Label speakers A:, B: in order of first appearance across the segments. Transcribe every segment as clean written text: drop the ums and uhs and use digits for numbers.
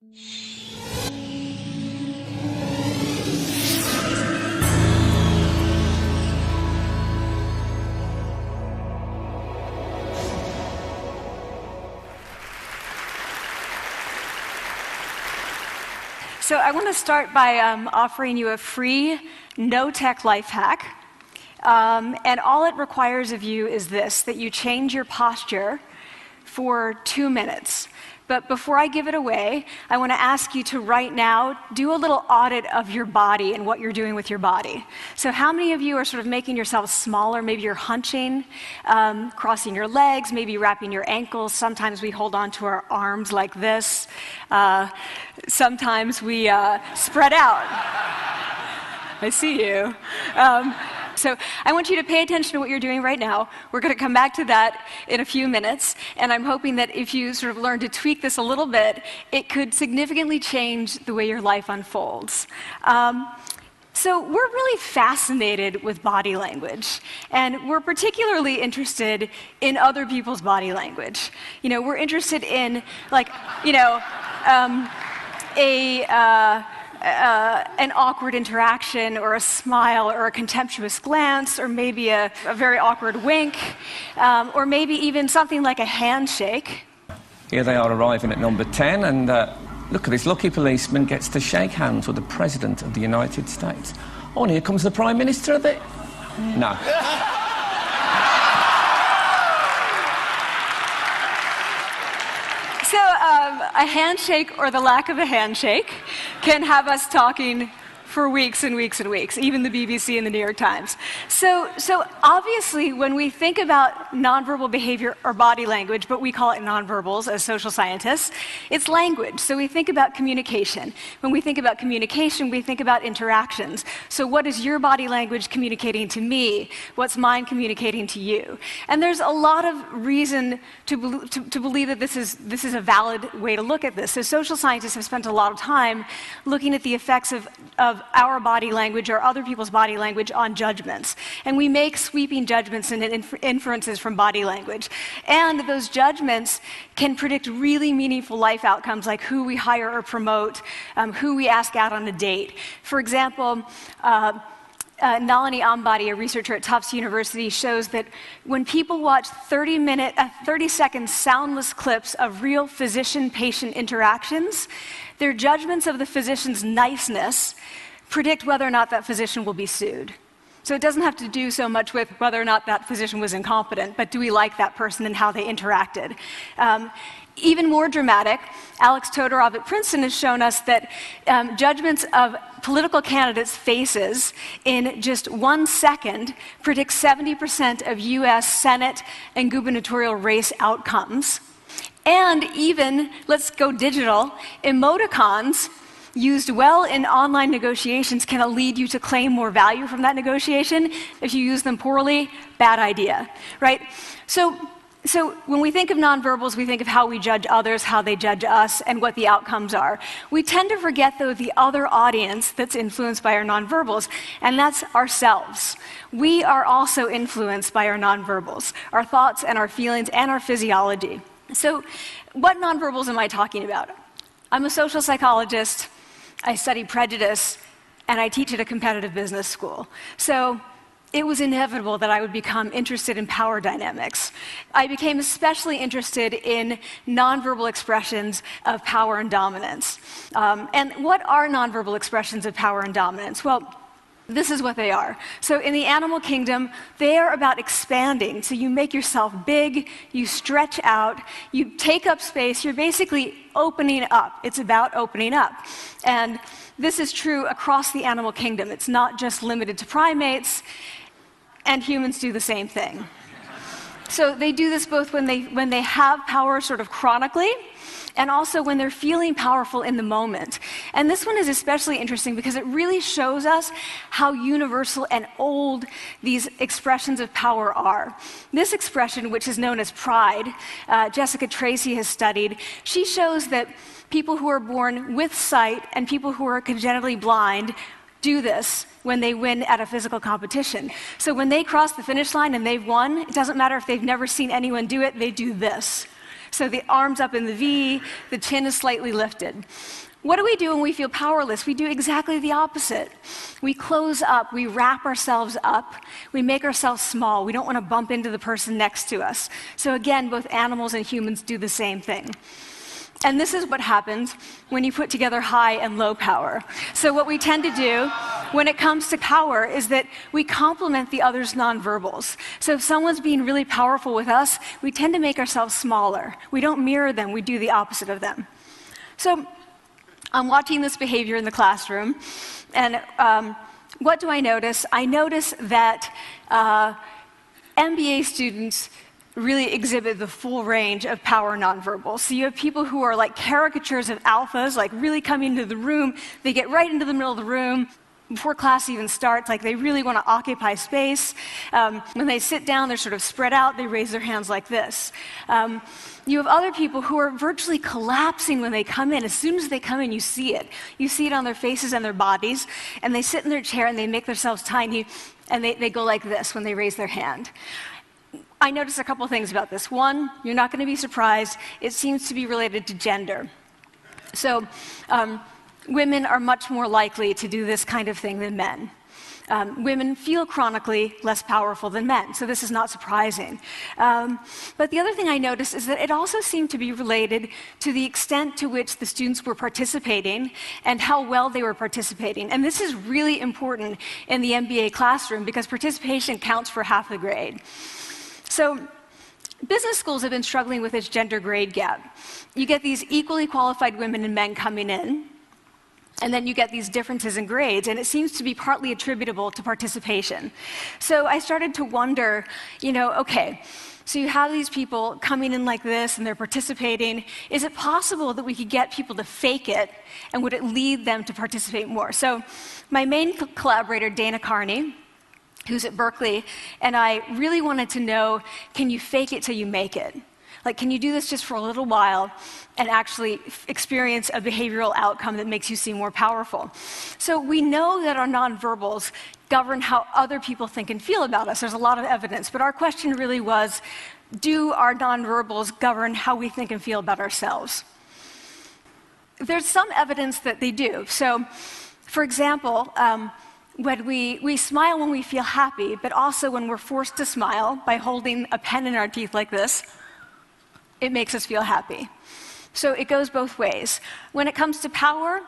A: So I want to start by offering you a free, no-tech life hack. And all it requires of you is this, that you change your posture for 2 minutes. But before I give it away, I want to ask you to right now do a little audit of your body and what you're doing with your body. So how many of you are sort of making yourselves smaller? Maybe you're hunching, crossing your legs, maybe wrapping your ankles. Sometimes we hold on to our arms like this. Sometimes we spread out. I see you. So I want you to pay attention to what you're doing right now. We're going to come back to that in a few minutes, and I'm hoping that if you sort of learn to tweak this a little bit, it could significantly change the way your life unfolds. So we're really fascinated with body language, and we're particularly interested in other people's body language. You know, we're interested in, like, you know, an awkward interaction, or a smile, or a contemptuous glance, or maybe a very awkward wink, or maybe even something like a handshake.
B: Here they are arriving at number 10, and look at this lucky policeman gets to shake hands with the President of the United States. Oh, and here comes the Prime Minister of it. No.
A: So a handshake, or the lack of a handshake, can have us talking for weeks and weeks and weeks, even the BBC and the New York Times. So obviously, when we think about nonverbal behavior or body language, but we call it nonverbals as social scientists, it's language. So we think about communication. When we think about communication, we think about interactions. So what is your body language communicating to me? What's mine communicating to you? And there's a lot of reason to believe that this is a valid way to look at this. So social scientists have spent a lot of time looking at the effects of our body language or other people's body language on judgments. And we make sweeping judgments and inferences from body language. And those judgments can predict really meaningful life outcomes, like who we hire or promote, who we ask out on a date. For example, Nalini Ambady, a researcher at Tufts University, shows that when people watch 30-second soundless clips of real physician-patient interactions, their judgments of the physician's niceness predict whether or not that physician will be sued. So it doesn't have to do so much with whether or not that physician was incompetent, but do we like that person and how they interacted? Even more dramatic, Alex Todorov at Princeton has shown us that judgments of political candidates' faces in just 1 second predict 70% of US Senate and gubernatorial race outcomes. And even, let's go digital, emoticons used well in online negotiations can lead you to claim more value from that negotiation. If you use them poorly, bad idea, right? So when we think of nonverbals, we think of how we judge others, how they judge us, and what the outcomes are. We tend to forget, though, the other audience that's influenced by our nonverbals, and that's ourselves. We are also influenced by our nonverbals, our thoughts and our feelings and our physiology. So what nonverbals am I talking about? I'm a social psychologist, I study prejudice, and I teach at a competitive business school. So it was inevitable that I would become interested in power dynamics. I became especially interested in nonverbal expressions of power and dominance. And what are nonverbal expressions of power and dominance? Well, this is what they are. So in the animal kingdom, they are about expanding. So you make yourself big, you stretch out, you take up space, you're basically opening up. It's about opening up. And this is true across the animal kingdom. It's not just limited to primates, and humans do the same thing. So they do this both when they have power sort of chronically, and also when they're feeling powerful in the moment. And this one is especially interesting because it really shows us how universal and old these expressions of power are. This expression, which is known as pride, Jessica Tracy has studied, she shows that people who are born with sight and people who are congenitally blind do this when they win at a physical competition. So when they cross the finish line and they've won, it doesn't matter if they've never seen anyone do it, they do this. So the arms up in the V, the chin is slightly lifted. What do we do when we feel powerless? We do exactly the opposite. We close up, we wrap ourselves up, we make ourselves small. We don't want to bump into the person next to us. So again, both animals and humans do the same thing. And this is what happens when you put together high and low power. So what we tend to do when it comes to power is that we complement the other's nonverbals. So if someone's being really powerful with us, we tend to make ourselves smaller. We don't mirror them, we do the opposite of them. So I'm watching this behavior in the classroom, and what do I notice? I notice that MBA students really exhibit the full range of power nonverbals. So you have people who are like caricatures of alphas, like really coming into the room. They get right into the middle of the room before class even starts, like they really want to occupy space. When they sit down, they're sort of spread out. They raise their hands like this. You have other people who are virtually collapsing when they come in. As soon as they come in, you see it. You see it on their faces and their bodies, and they sit in their chair and they make themselves tiny, and they go like this when they raise their hand. I noticed a couple things about this. One, you're not going to be surprised. It seems to be related to gender. So women are much more likely to do this kind of thing than men. Women feel chronically less powerful than men, so this is not surprising. But the other thing I noticed is that it also seemed to be related to the extent to which the students were participating and how well they were participating. And this is really important in the MBA classroom because participation counts for half the grade. So business schools have been struggling with this gender grade gap. You get these equally qualified women and men coming in, and then you get these differences in grades, and it seems to be partly attributable to participation. So I started to wonder, okay, so you have these people coming in like this, and they're participating. Is it possible that we could get people to fake it, and would it lead them to participate more? So my main collaborator, Dana Carney, who's at Berkeley, and I really wanted to know, can you fake it till you make it? Like, can you do this just for a little while and actually experience a behavioral outcome that makes you seem more powerful? So we know that our nonverbals govern how other people think and feel about us. There's a lot of evidence, but our question really was, do our nonverbals govern how we think and feel about ourselves? There's some evidence that they do. So, for example, when we smile when we feel happy, but also when we're forced to smile by holding a pen in our teeth like this, it makes us feel happy. So it goes both ways. When it comes to power,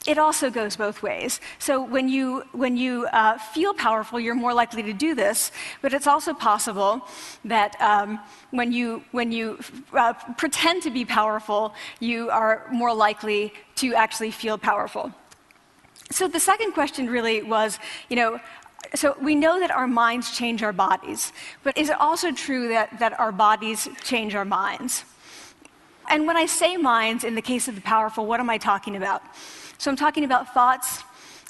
A: it also goes both ways. So when you feel powerful, you're more likely to do this, but it's also possible that when you pretend to be powerful, you are more likely to actually feel powerful. So the second question really was, so we know that our minds change our bodies, but is it also true that our bodies change our minds? And when I say minds, in the case of the powerful, what am I talking about? So I'm talking about thoughts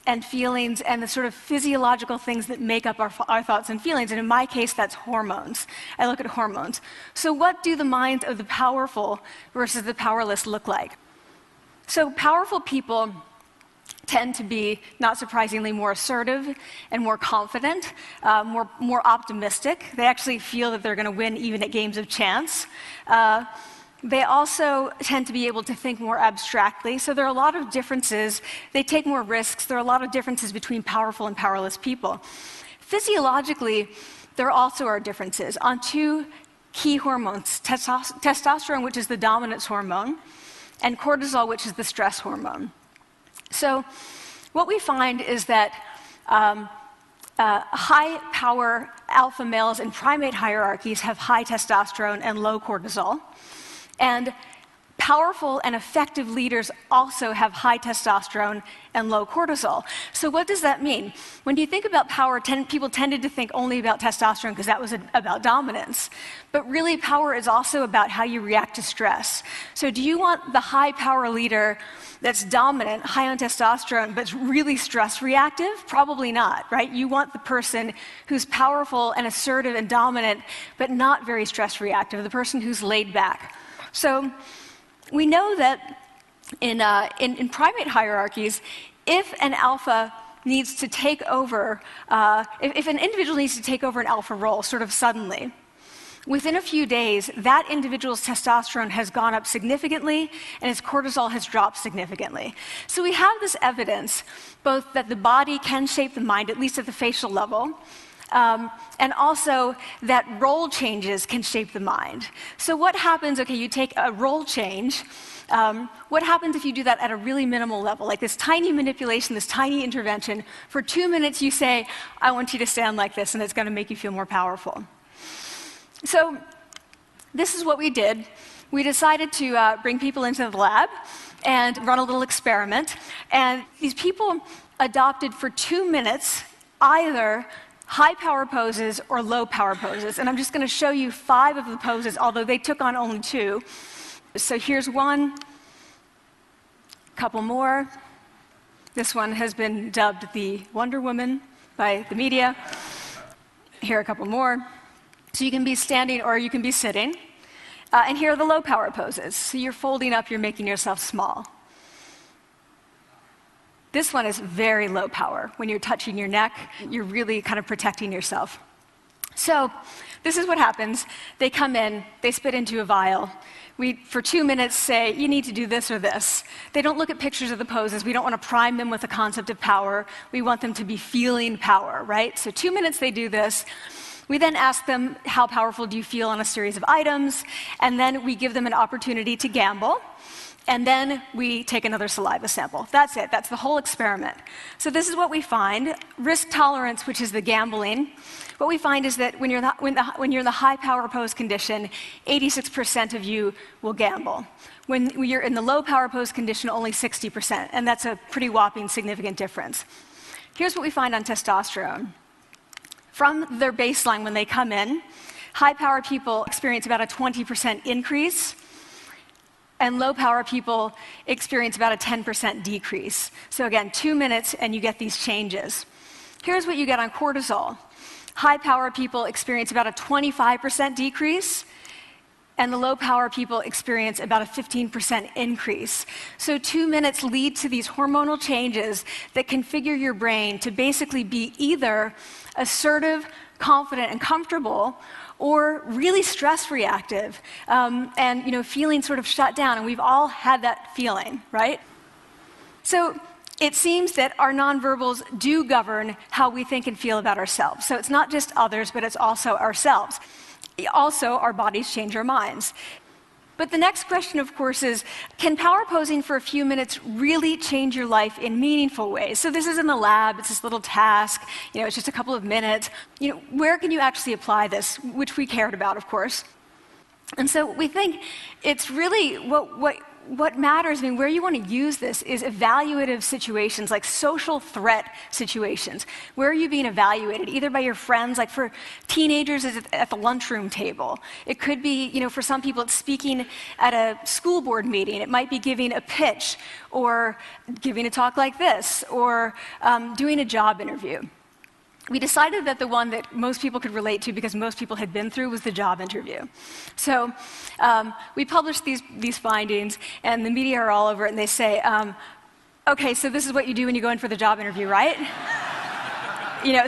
A: and feelings and the sort of physiological things that make up our thoughts and feelings, and in my case, that's hormones. I look at hormones. So what do the minds of the powerful versus the powerless look like? So powerful people tend to be, not surprisingly, more assertive and more confident, more optimistic. They actually feel that they're going to win even at games of chance. They also tend to be able to think more abstractly. So there are a lot of differences. They take more risks. There are a lot of differences between powerful and powerless people. Physiologically, there also are differences on two key hormones, testosterone, which is the dominance hormone, and cortisol, which is the stress hormone. So what we find is that high-power alpha males in primate hierarchies have high testosterone and low cortisol, and powerful and effective leaders also have high testosterone and low cortisol. So what does that mean? When you think about power, people tended to think only about testosterone because that was about dominance. But really, power is also about how you react to stress. So do you want the high-power leader that's dominant, high on testosterone, but really stress reactive? Probably not, right? You want the person who's powerful and assertive and dominant, but not very stress reactive, the person who's laid back. So we know that in primate hierarchies, if an alpha needs to take over, if an individual needs to take over an alpha role sort of suddenly, within a few days, that individual's testosterone has gone up significantly and his cortisol has dropped significantly. So we have this evidence, both that the body can shape the mind, at least at the facial level, and also that role changes can shape the mind. So what happens, okay, you take a role change, what happens if you do that at a really minimal level, like this tiny manipulation, this tiny intervention? For 2 minutes you say, I want you to stand like this, and it's going to make you feel more powerful. So this is what we did. We decided to bring people into the lab and run a little experiment. And these people adopted for 2 minutes either high power poses or low power poses. And I'm just going to show you 5 of the poses, although they took on only 2. So here's one, couple more. This one has been dubbed the Wonder Woman by the media. Here are a couple more. So you can be standing or you can be sitting. And here are the low power poses. So you're folding up, you're making yourself small. This one is very low power. When you're touching your neck, you're really kind of protecting yourself. So this is what happens. They come in, they spit into a vial. We, for 2 minutes, say, you need to do this or this. They don't look at pictures of the poses. We don't want to prime them with the concept of power. We want them to be feeling power, right? So 2 minutes they do this. We then ask them, how powerful do you feel on a series of items? And then we give them an opportunity to gamble. And then we take another saliva sample. That's it. That's the whole experiment. So this is what we find. Risk tolerance, which is the gambling. What we find is that when you're in the high power pose condition, 86% of you will gamble. When you're in the low power pose condition, only 60%. And that's a pretty whopping significant difference. Here's what we find on testosterone. From their baseline when they come in, high power people experience about a 20% increase, and low power people experience about a 10% decrease. So again, 2 minutes and you get these changes. Here's what you get on cortisol. High power people experience about a 25% decrease, and the low power people experience about a 15% increase. So 2 minutes lead to these hormonal changes that configure your brain to basically be either assertive, confident, and comfortable, or really stress reactive, and feeling sort of shut down. And we've all had that feeling, right? So it seems that our nonverbals do govern how we think and feel about ourselves. So it's not just others, but it's also ourselves. Also, our bodies change our minds. But the next question, of course, is, can power posing for a few minutes really change your life in meaningful ways? So this is in the lab, it's this little task, it's just a couple of minutes. Where can you actually apply this, which we cared about, of course. And so we think it's really what matters, where you want to use this is evaluative situations, like social threat situations. Where are you being evaluated? Either by your friends, like for teenagers, is it at the lunchroom table? It could be, for some people, it's speaking at a school board meeting. It might be giving a pitch, or giving a talk like this, or doing a job interview. We decided that the one that most people could relate to, because most people had been through, was the job interview. So we published these findings, and the media are all over it, and they say, okay, so this is what you do when you go in for the job interview, right?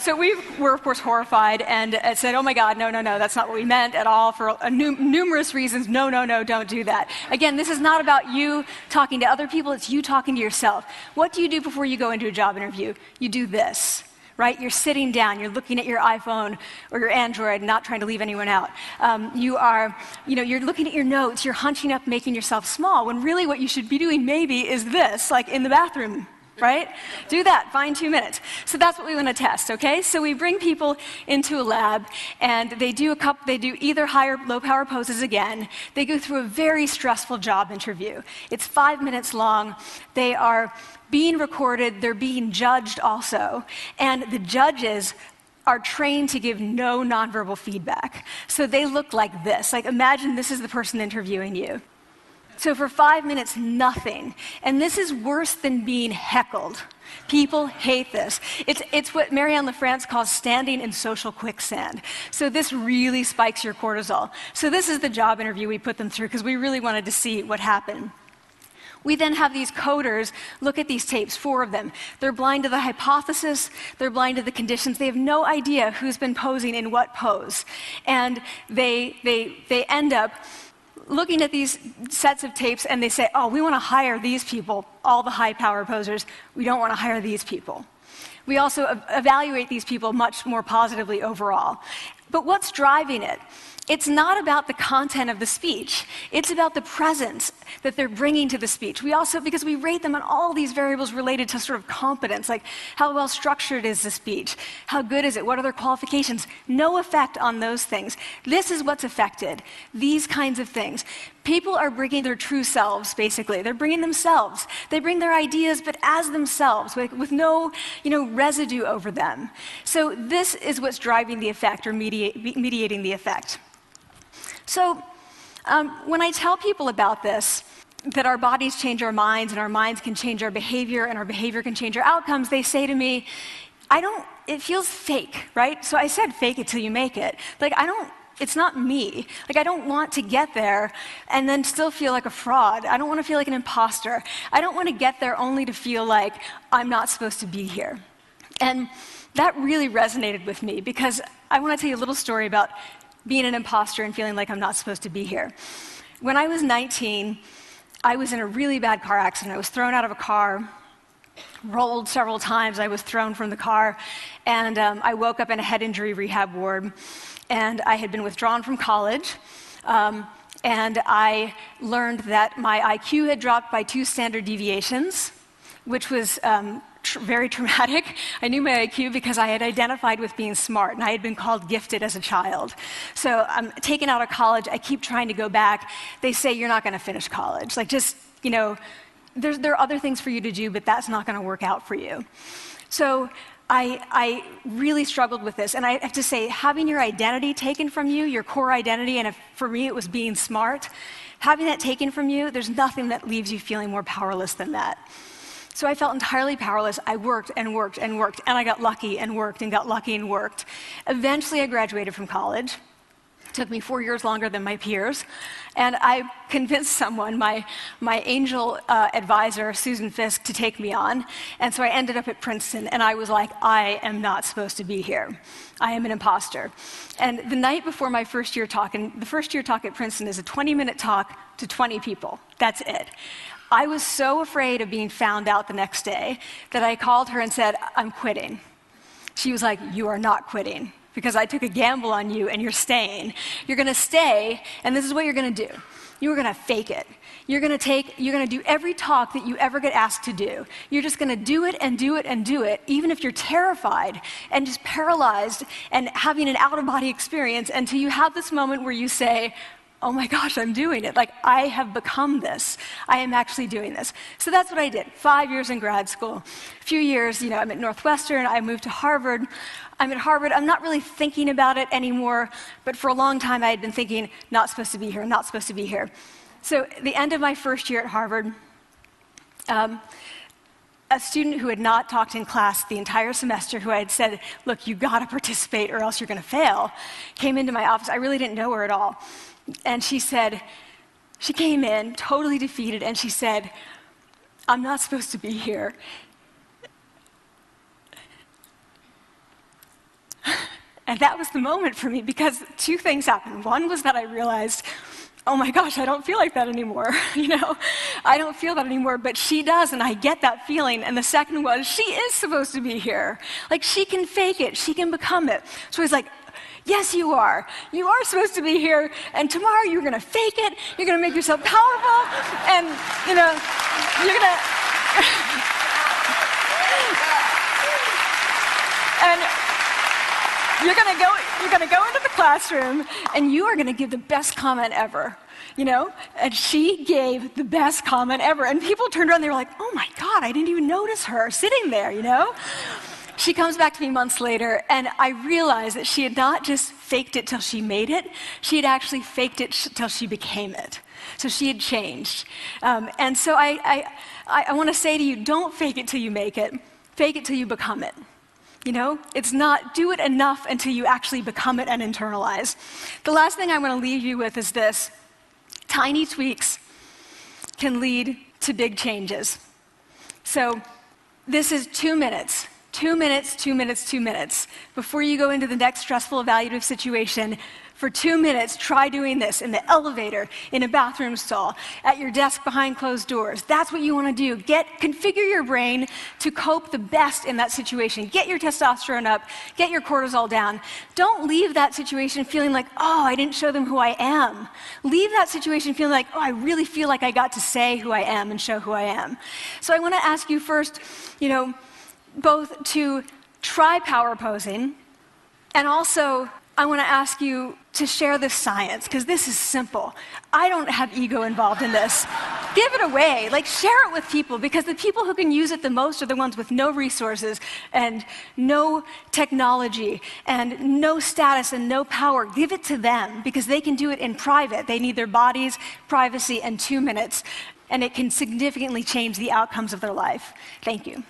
A: So we were, of course, horrified and said, oh my God, no, that's not what we meant at all, for numerous reasons. No, don't do that. Again, this is not about you talking to other people, it's you talking to yourself. What do you do before you go into a job interview? You do this. Right? You're sitting down, you're looking at your iPhone or your Android, not trying to leave anyone out. You're looking at your notes, you're hunching up, making yourself small, when really what you should be doing maybe is this, like in the bathroom, right? Do that, find 2 minutes. So that's what we want to test, okay? So we bring people into a lab, and they do either high or low power poses again. They go through a very stressful job interview. It's 5 minutes long. They are being recorded, they're being judged also, and the judges are trained to give no nonverbal feedback. So they look like this. Like, imagine this is the person interviewing you. So for 5 minutes, nothing. And this is worse than being heckled. People hate this. It's what Marianne LaFrance calls standing in social quicksand. So this really spikes your cortisol. So this is the job interview we put them through, because we really wanted to see what happened. We then have these coders look at these tapes, 4 of them. They're blind to the hypothesis, they're blind to the conditions. They have no idea who's been posing in what pose. And they end up looking at these sets of tapes and they say, oh, we want to hire these people, all the high power posers. We don't want to hire these people. We also evaluate these people much more positively overall. But what's driving it? It's not about the content of the speech. It's about the presence that they're bringing to the speech. We also, because we rate them on all these variables related to sort of competence, like how well structured is the speech? How good is it? What are their qualifications? No effect on those things. This is what's affected. These kinds of things. People are bringing their true selves, basically. They're bringing themselves. They bring their ideas, but as themselves, with no, residue over them. So this is what's driving the effect or mediating the effect. So when I tell people about this, that our bodies change our minds and our minds can change our behavior and our behavior can change our outcomes, they say to me, it feels fake, right? So I said fake it till you make it. It's not me. I don't want to get there and then still feel like a fraud. I don't want to feel like an imposter. I don't want to get there only to feel like I'm not supposed to be here. And that really resonated with me because I want to tell you a little story about being an imposter and feeling like I'm not supposed to be here. When I was 19, I was in a really bad car accident. I was thrown out of a car, rolled several times. I was thrown from the car, and I woke up in a head injury rehab ward, and I had been withdrawn from college, and I learned that my IQ had dropped by 2 standard deviations, which was very traumatic. I knew my IQ because I had identified with being smart, and I had been called gifted as a child. So I'm taken out of college. I keep trying to go back. They say, you're not going to finish college. There are other things for you to do, but that's not going to work out for you. So I really struggled with this. And I have to say, having your identity taken from you, your core identity, and for me it was being smart, having that taken from you, there's nothing that leaves you feeling more powerless than that. So I felt entirely powerless. I worked and worked and worked, and I got lucky and worked and got lucky and worked. Eventually, I graduated from college. It took me 4 years longer than my peers, and I convinced someone, my angel advisor, Susan Fisk, to take me on, and so I ended up at Princeton, and I was like, I am not supposed to be here. I am an imposter. And the night before my first year talk, and the first year talk at Princeton is a 20-minute talk to 20 people. That's it. I was so afraid of being found out the next day that I called her and said, I'm quitting. She was like, you are not quitting because I took a gamble on you and you're staying. You're going to stay, and this is what you're going to do. You're going to fake it. You're going to do every talk that you ever get asked to do. You're just going to do it and do it and do it, even if you're terrified and just paralyzed and having an out-of-body experience until you have this moment where you say, oh my gosh, I'm doing it. I have become this. I am actually doing this. So that's what I did. 5 years in grad school. A few years, I'm at Northwestern. I moved to Harvard. I'm at Harvard. I'm not really thinking about it anymore, but for a long time I had been thinking, not supposed to be here, not supposed to be here. So at the end of my first year at Harvard, a student who had not talked in class the entire semester, who I had said, look, you got to participate or else you're going to fail, came into my office. I really didn't know her at all. And she came in totally defeated, and she said, I'm not supposed to be here. And that was the moment for me, because 2 things happened. One was that I realized, oh my gosh, I don't feel like that anymore. I don't feel that anymore, but she does, and I get that feeling. And the second was, she is supposed to be here. She can fake it, she can become it. So I was like, yes, you are. You are supposed to be here, and tomorrow you're going to fake it, you're going to make yourself powerful, and, you're going to... and you're going to go into the classroom, and you are going to give the best comment ever, And she gave the best comment ever, and people turned around, they were like, oh my God, I didn't even notice her sitting there, She comes back to me months later, and I realized that she had not just faked it till she made it, she had actually faked it till she became it. So she had changed. And so I want to say to you, don't fake it till you make it. Fake it till you become it. It's not do it enough until you actually become it and internalize. The last thing I want to leave you with is this. Tiny tweaks can lead to big changes. So this is 2 minutes. 2 minutes, 2 minutes, 2 minutes. Before you go into the next stressful evaluative situation, for 2 minutes, try doing this in the elevator, in a bathroom stall, at your desk behind closed doors. That's what you want to do. Configure your brain to cope the best in that situation. Get your testosterone up, get your cortisol down. Don't leave that situation feeling like, oh, I didn't show them who I am. Leave that situation feeling like, oh, I really feel like I got to say who I am and show who I am. So I want to ask you first, both to try power posing, and also I want to ask you to share this science, because this is simple. I don't have ego involved in this. Give it away. Share it with people, because the people who can use it the most are the ones with no resources and no technology and no status and no power. Give it to them, because they can do it in private. They need their bodies, privacy, and 2 minutes, and it can significantly change the outcomes of their life. Thank you.